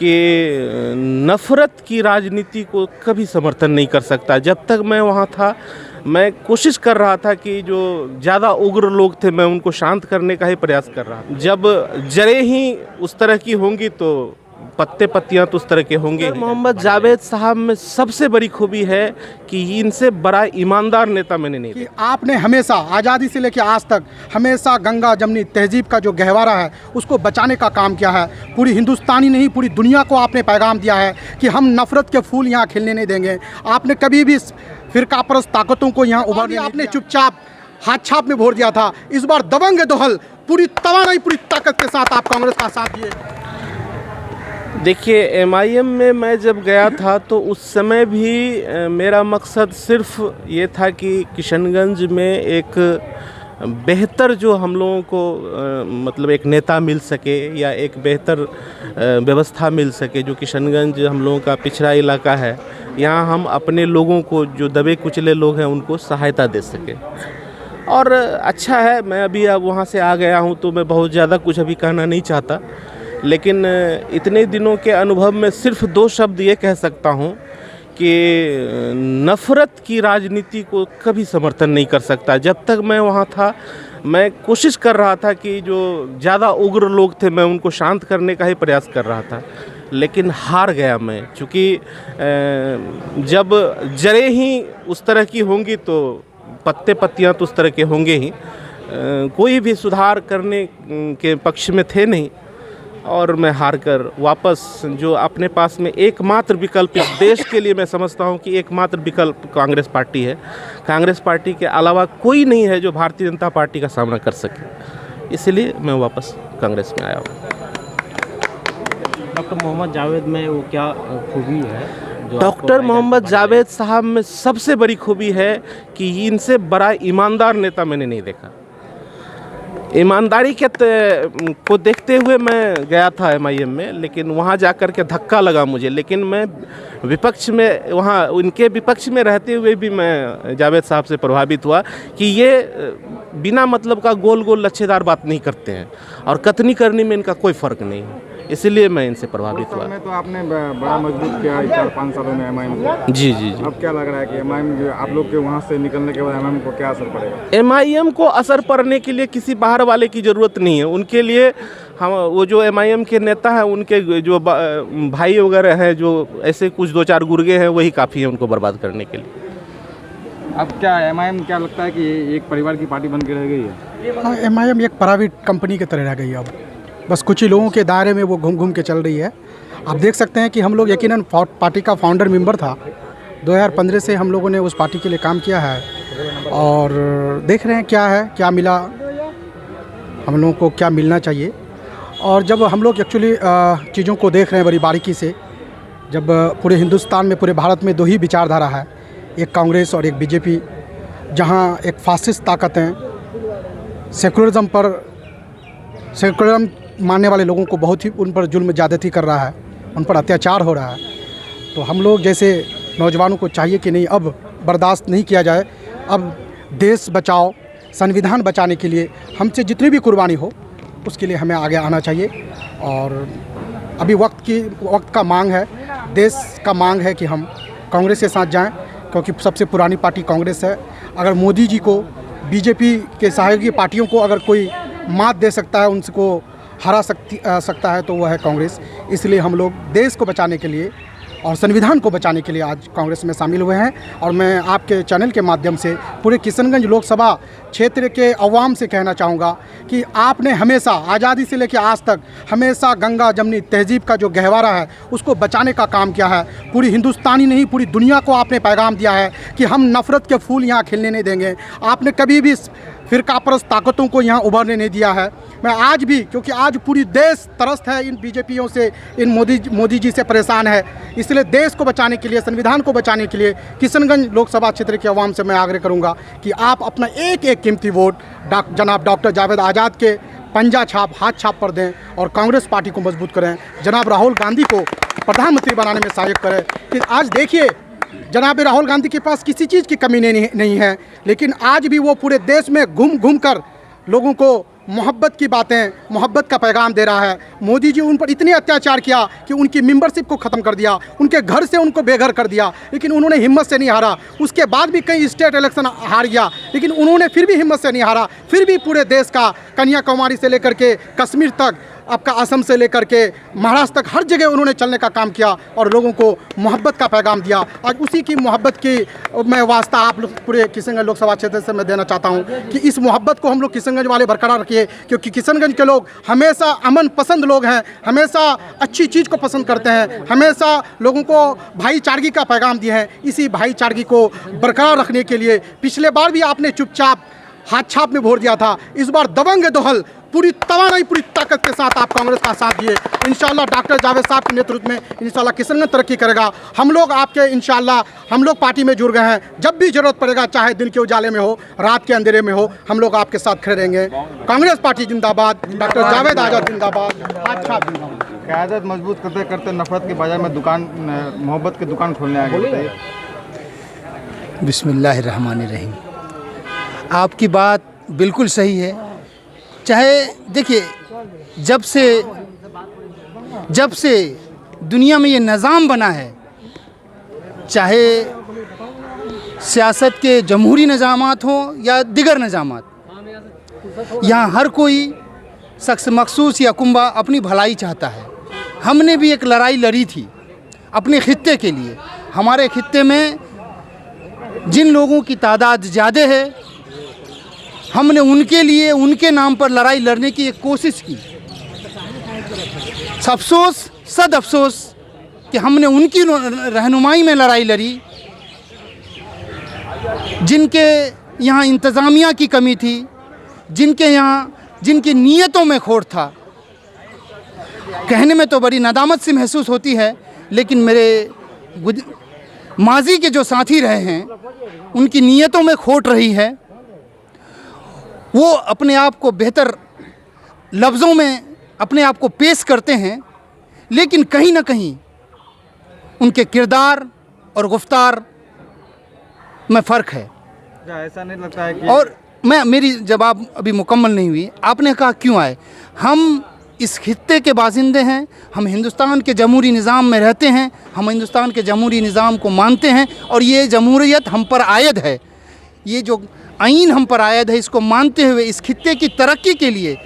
कि नफ़रत की राजनीति को कभी समर्थन नहीं कर सकता। जब तक मैं वहाँ था मैं कोशिश कर रहा था कि जो ज़्यादा उग्र लोग थे मैं उनको शांत करने का ही प्रयास कर रहा था। जब जड़ें ही उस तरह की होंगी तो पत्ते पत्तियां तो उस तरह के होंगे। मोहम्मद जावेद साहब में सबसे बड़ी खूबी है कि इनसे बड़ा ईमानदार नेता मैंने नहीं देखा। कि आपने हमेशा आज़ादी से लेकर आज तक हमेशा गंगा जमनी तहजीब का जो गहवारा है उसको बचाने का काम किया है। पूरी हिंदुस्तानी नहीं पूरी दुनिया को आपने पैगाम दिया है कि हम नफ़रत के फूल यहाँ खिलने नहीं देंगे। आपने कभी भी फ़िरकापरस्त ताकतों को यहाँ उभारने आपने चुपचाप हाथ छाप में भोर दिया था। इस बार दबंग दोहल पूरी तवानाई पूरी ताकत के साथ आप कांग्रेस का साथ दिए। देखिए एमआईएम में मैं जब गया था तो उस समय भी मेरा मकसद सिर्फ ये था कि किशनगंज में एक बेहतर जो हम लोगों को मतलब एक नेता मिल सके या एक बेहतर व्यवस्था मिल सके। जो किशनगंज हम लोगों का पिछड़ा इलाका है, यहाँ हम अपने लोगों को जो दबे कुचले लोग हैं उनको सहायता दे सके। और अच्छा है मैं अभी अब वहाँ से आ गया हूँ तो मैं बहुत ज़्यादा कुछ अभी कहना नहीं चाहता, लेकिन इतने दिनों के अनुभव में सिर्फ 2 शब्द ये कह सकता हूँ कि नफ़रत की राजनीति को कभी समर्थन नहीं कर सकता। जब तक मैं वहाँ था मैं कोशिश कर रहा था कि जो ज़्यादा उग्र लोग थे मैं उनको शांत करने का ही प्रयास कर रहा था, लेकिन हार गया मैं। चूँकि जब जड़ें ही उस तरह की होंगी तो पत्ते पत्तियाँ तो उस तरह के होंगे ही। कोई भी सुधार करने के पक्ष में थे नहीं और मैं हार कर वापस जो अपने पास में एकमात्र विकल्प इस देश के लिए मैं समझता हूं कि एकमात्र विकल्प कांग्रेस पार्टी है। कांग्रेस पार्टी के अलावा कोई नहीं है जो भारतीय जनता पार्टी का सामना कर सके, इसलिए मैं वापस कांग्रेस में आया हूं। डॉक्टर मोहम्मद जावेद में वो क्या खूबी है? डॉक्टर मोहम्मद जावेद साहब में सबसे बड़ी खूबी है कि इनसे बड़ा ईमानदार नेता मैंने नहीं देखा। ईमानदारी के को देखते हुए मैं गया था एमआईएम में, लेकिन वहाँ जाकर के धक्का लगा मुझे। लेकिन मैं विपक्ष में वहाँ उनके विपक्ष में रहते हुए भी मैं जावेद साहब से प्रभावित हुआ कि ये बिना मतलब का गोल गोल लच्छेदार बात नहीं करते हैं और कथनी करने में इनका कोई फ़र्क नहीं है, इसलिए मैं इनसे प्रभावित हुआ। तो आपने बड़ा मजबूत किया 4-5 सालों में एमआईएम को। जी जी जी। अब क्या लग रहा है कि एमआईएम आप लोग के वहाँ से निकलने के बाद एमआईएम को क्या असर पड़ेगा? एमआईएम को असर पड़ने के लिए किसी बाहर वाले की ज़रूरत नहीं है। उनके लिए हम वो जो एमआईएम के नेता हैं उनके जो भाई वगैरह हैं जो ऐसे कुछ 2-4 गुर्गे हैं वही काफ़ी है उनको बर्बाद करने के लिए। अब क्या एमआईएम क्या लगता है कि एक परिवार की पार्टी बन के रह गई है? हाँ, एमआईएम एक प्राइवेट कंपनी की तरह रह गई है। अब बस कुछ ही लोगों के दायरे में वो घूम घूम के चल रही है। आप देख सकते हैं कि हम लोग यकीनन पार्टी का फाउंडर मेंबर था। 2015 से हम लोगों ने उस पार्टी के लिए काम किया है और देख रहे हैं क्या है, क्या मिला, हम लोगों को क्या मिलना चाहिए। और जब हम लोग एक्चुअली चीज़ों को देख रहे हैं बड़ी बारीकी से, जब पूरे हिंदुस्तान में पूरे भारत में 2 ही विचारधारा है, एक कांग्रेस और एक बीजेपी, जहां एक फासिस्ट ताकतें सेकुलरिज्म मानने वाले लोगों को बहुत ही उन पर जुल्म ज़्यादती कर रहा है, उन पर अत्याचार हो रहा है। तो हम लोग जैसे नौजवानों को चाहिए कि नहीं, अब बर्दाश्त नहीं किया जाए। अब देश बचाओ, संविधान बचाने के लिए हमसे जितनी भी कुर्बानी हो उसके लिए हमें आगे आना चाहिए। और अभी वक्त का मांग है, देश का मांग है कि हम कांग्रेस के साथ जाएं, क्योंकि सबसे पुरानी पार्टी कांग्रेस है। अगर मोदी जी को, बीजेपी के सहयोगी पार्टियों को अगर कोई मात दे सकता है, उनको हरा सकता है तो वह है कांग्रेस। इसलिए हम लोग देश को बचाने के लिए और संविधान को बचाने के लिए आज कांग्रेस में शामिल हुए हैं। और मैं आपके चैनल के माध्यम से पूरे किशनगंज लोकसभा क्षेत्र के अवाम से कहना चाहूँगा कि आपने हमेशा आज़ादी से लेकर आज तक हमेशा गंगा जमनी तहजीब का जो गहवारा है उसको बचाने का काम किया है। पूरी हिंदुस्तानी नहीं पूरी दुनिया को आपने पैगाम दिया है कि हम नफ़रत के फूल यहाँ खिलने नहीं देंगे। आपने कभी भी फ़िरकापरस्त ताकतों को यहाँ उभरने नहीं दिया है। मैं आज भी, क्योंकि आज पूरी देश त्रस्त है इन बीजेपियों से, इन मोदी जी से परेशान है, इसलिए देश को बचाने के लिए, संविधान को बचाने के लिए किशनगंज लोकसभा क्षेत्र के अवाम से मैं आग्रह करूंगा कि आप अपना एक एक कीमती वोट जनाब डॉक्टर जावेद आज़ाद के पंजा छाप, हाथ छाप पर दें और कांग्रेस पार्टी को मजबूत करें। जनाब राहुल गांधी को प्रधानमंत्री बनाने में सहायक करें। कि आज देखिए जनाब राहुल गांधी के पास किसी चीज़ की कमी नहीं है, लेकिन आज भी वो पूरे देश में घूम घूम कर लोगों को मोहब्बत की बातें, मोहब्बत का पैगाम दे रहा है। मोदी जी उन पर इतने अत्याचार किया कि उनकी मेंबरशिप को ख़त्म कर दिया, उनके घर से उनको बेघर कर दिया, लेकिन उन्होंने हिम्मत से नहीं हारा। उसके बाद भी कई स्टेट इलेक्शन हार गया, लेकिन उन्होंने फिर भी हिम्मत से नहीं हारा। फिर भी पूरे देश का कन्याकुमारी से लेकर के कश्मीर तक, आपका असम से लेकर के महाराष्ट्र तक, हर जगह उन्होंने चलने का काम किया और लोगों को मोहब्बत का पैगाम दिया। आज उसी की मोहब्बत की मैं वास्ता आप लोग पूरे किशनगंज लोकसभा क्षेत्र से मैं देना चाहता हूं कि इस मोहब्बत को हम लोग किशनगंज वाले बरकरार रखिए, क्योंकि किशनगंज के लोग हमेशा अमन पसंद लोग हैं, हमेशा अच्छी चीज़ को पसंद करते हैं, हमेशा लोगों को भाईचारगी का पैगाम दिए हैं। इसी भाईचारगी को बरकरार रखने के लिए पिछले बार भी आपने चुपचाप हाथ छाप में वोट दिया था, इस बार दबंग दोहल पूरी तवानाई पूरी ताकत के साथ आप कांग्रेस का साथ दिए। इंशाल्लाह डॉक्टर जावेद साहब के नेतृत्व में इंशाल्लाह किशनगंज तरक्की करेगा। हम लोग आपके इंशाल्लाह हम लोग पार्टी में जुड़ गए हैं, जब भी जरूरत पड़ेगा, चाहे दिन के उजाले में हो, रात के अंधेरे में हो, हम लोग आपके साथ खड़े रहेंगे। कांग्रेस पार्टी जिंदाबाद, डॉक्टर जावेद आज़ाद जिंदाबाद, अच्छा जिंदाबाद। क़यादत मजबूत करते करते नफरत के बाजार में दुकान, मोहब्बत की दुकान खोलने आ गए। बिस्मिल्लाहिर्रहमानिर्रहीम। आपकी बात बिल्कुल सही है। चाहे देखिए, जब से दुनिया में ये निज़ाम बना है, चाहे सियासत के जमहूरी निज़ामात हों या दिगर निज़ामात, यहाँ हर कोई शख्स मखसूस या कुंबा अपनी भलाई चाहता है। हमने भी एक लड़ाई लड़ी थी अपने खित्ते के लिए। हमारे खित्ते में जिन लोगों की तादाद ज़्यादा है, हमने उनके लिए, उनके नाम पर लड़ाई लड़ने की एक कोशिश की। सद अफसोस कि हमने उनकी रहनुमाई में लड़ाई लड़ी जिनके यहाँ इंतज़ामिया की कमी थी, जिनकी नीयतों में खोट था। कहने में तो बड़ी नदामत सी महसूस होती है, लेकिन मेरे माजी के जो साथी रहे हैं, उनकी नीयतों में खोट रही है। वो अपने आप को बेहतर लफ्ज़ों में अपने आप को पेश करते हैं, लेकिन कहीं ना कहीं उनके किरदार और गुफ्तार में फ़र्क है। ऐसा नहीं लगता है कि और मेरी जवाब अभी मुकम्मल नहीं हुई। आपने कहा क्यों आए? हम इस खित्ते के बाशिंदे हैं, हम हिंदुस्तान के जमहूरी निज़ाम में रहते हैं, हम हिंदुस्तान के जमहूरी निज़ाम को मानते हैं और ये जमहूरियत हम पर आयद है। ये जो आइन हम पर आयद है, इसको मानते हुए इस खित्ते की तरक्की के लिए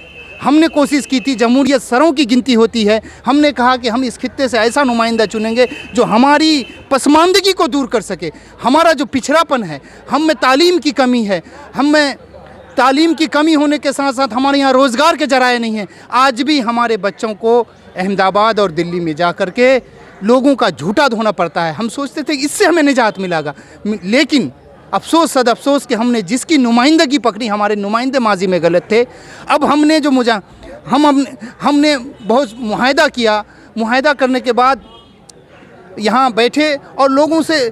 हमने कोशिश की थी। जमहूरियत सरों की गिनती होती है। हमने कहा कि हम इस खित्ते से ऐसा नुमाइंदा चुनेंगे जो हमारी पसमानदगी को दूर कर सके। हमारा जो पिछड़ापन है, हम में तालीम की कमी है, हम में तालीम की कमी होने के साथ साथ हमारे यहाँ रोज़गार के जराए नहीं हैं। आज भी हमारे बच्चों को अहमदाबाद और दिल्ली में जा कर के लोगों का झूठा धोना पड़ता है। हम सोचते थे इससे हमें निजात मिलेगा, लेकिन अफसोस सद अफसोस कि हमने जिसकी नुमाइंदगी पकड़ी, हमारे नुमाइंदे माजी में गलत थे। अब हमने जो हमने बहुत मुआहदा किया। मुआहदा करने के बाद यहाँ बैठे और लोगों से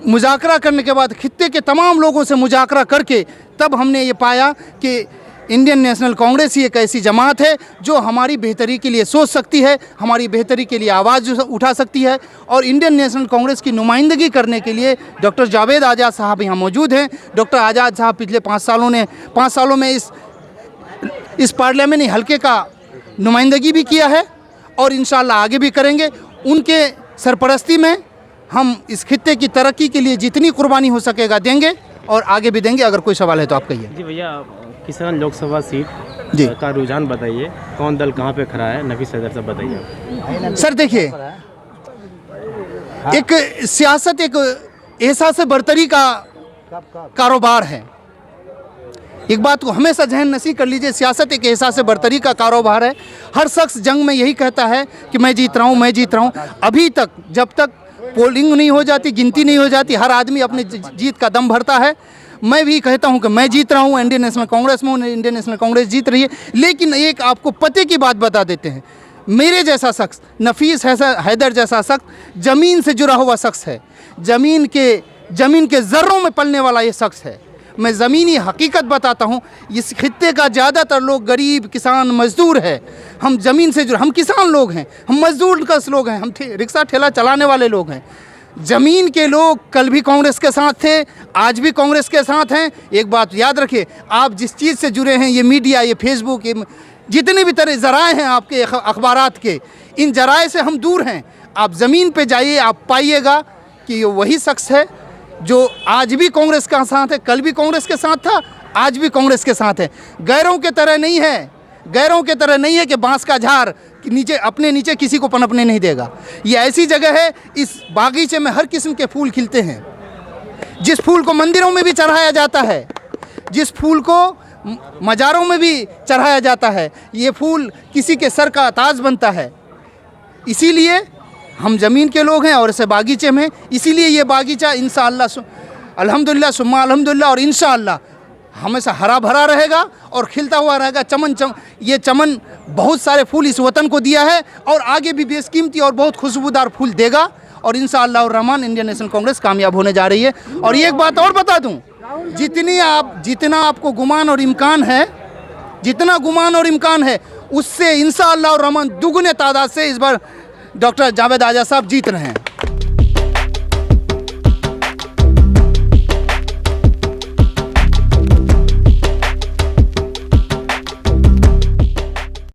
मुज़ाकरा करने के बाद, खित्ते के तमाम लोगों से मुज़ाकरा करके, तब हमने ये पाया कि इंडियन नेशनल कांग्रेस ही एक ऐसी जमात है जो हमारी बेहतरी के लिए सोच सकती है, हमारी बेहतरी के लिए आवाज़ उठा सकती है। और इंडियन नेशनल कांग्रेस की नुमाइंदगी करने के लिए डॉक्टर जावेद आज़ाद साहब यहाँ मौजूद हैं। डॉक्टर आज़ाद साहब पिछले 5 सालों में इस पार्लियामेंट हल्के का नुमाइंदगी भी किया है और इंशाअल्लाह आगे भी करेंगे। उनके सरपरस्ती में हम इस खित्ते की तरक्की के लिए जितनी कुर्बानी हो सकेगा देंगे और आगे भी देंगे। अगर कोई सवाल है तो आप कहिए। जी भैया, किशनगंज लोकसभा सीट का रुझान बताइए, कौन दल कहाँ पे खड़ा है? नफीस हैदर साहब बताइए। सर देखिए, एक सियासत एक एहसास बरतरी का कारोबार है। एक बात को हमेशा जहन नसीब कर लीजिए, सियासत एक एहसास बरतरी का कारोबार है। हर शख्स जंग में यही कहता है कि मैं जीत रहा हूँ, मैं जीत रहा हूँ। अभी तक जब तक पोलिंग नहीं हो जाती, गिनती नहीं हो जाती, हर आदमी अपने जीत का दम भरता है। मैं भी कहता हूं कि मैं जीत रहा हूं, इंडियन नेशनल कांग्रेस में इंडियन नेशनल कांग्रेस जीत रही है। लेकिन एक आपको पते की बात बता देते हैं, मेरे जैसा शख्स, नफीस हैदर जैसा शख्स ज़मीन से जुड़ा हुआ शख्स है, ज़मीन के ज़र्रों में पलने वाला ये शख्स है। मैं ज़मीनी हकीकत बताता हूँ, इस खित्ते का ज़्यादातर लोग गरीब किसान मज़दूर है। हम ज़मीन से जुड़े, हम किसान लोग हैं, हम मज़दूर कस लोग हैं, हम रिक्शा ठेला चलाने वाले लोग हैं। ज़मीन के लोग कल भी कांग्रेस के साथ थे, आज भी कांग्रेस के साथ हैं। एक बात याद रखिए, आप जिस चीज़ से जुड़े हैं, ये मीडिया, ये फेसबुक, ये जितने भी तरह ज़राए हैं आपके अखबारात के, इन ज़राए से हम दूर हैं। आप ज़मीन पे जाइए, आप पाइएगा कि ये वही शख्स है जो आज भी कांग्रेस के साथ है, कल भी कांग्रेस के साथ था, आज भी कांग्रेस के साथ है। गैरों के तरह नहीं है, गैरों के तरह नहीं है कि बांस का झाड़ कि नीचे अपने नीचे किसी को पनपने नहीं देगा। ये ऐसी जगह है, इस बागीचे में हर किस्म के फूल खिलते हैं। जिस फूल को मंदिरों में भी चढ़ाया जाता है, जिस फूल को मज़ारों में भी चढ़ाया जाता है, ये फूल किसी के सर का ताज बनता है। इसीलिए हम ज़मीन के लोग हैं और इसे बागीचे में, इसीलिए ये बागीचा इंशाअल्लाह अल्हम्दुलिल्लाह सुम्मा अल्हम्दुलिल्लाह और इंशाअल्लाह हमेशा हरा भरा रहेगा और खिलता हुआ रहेगा। ये चमन बहुत सारे फूल इस वतन को दिया है और आगे भी बेशकीमती और बहुत खुशबूदार फूल देगा और इंशाअल्लाह रहमान इंडियन नेशनल कांग्रेस कामयाब होने जा रही है। और एक बात और बता दूं, जितना आपको गुमान और इम्कान है, जितना गुमान और इम्कान है, उससे इंशाअल्लाह रहमान दुगने तादाद से इस बार डॉक्टर जावेद आज़ाद साहब जीत रहे हैं।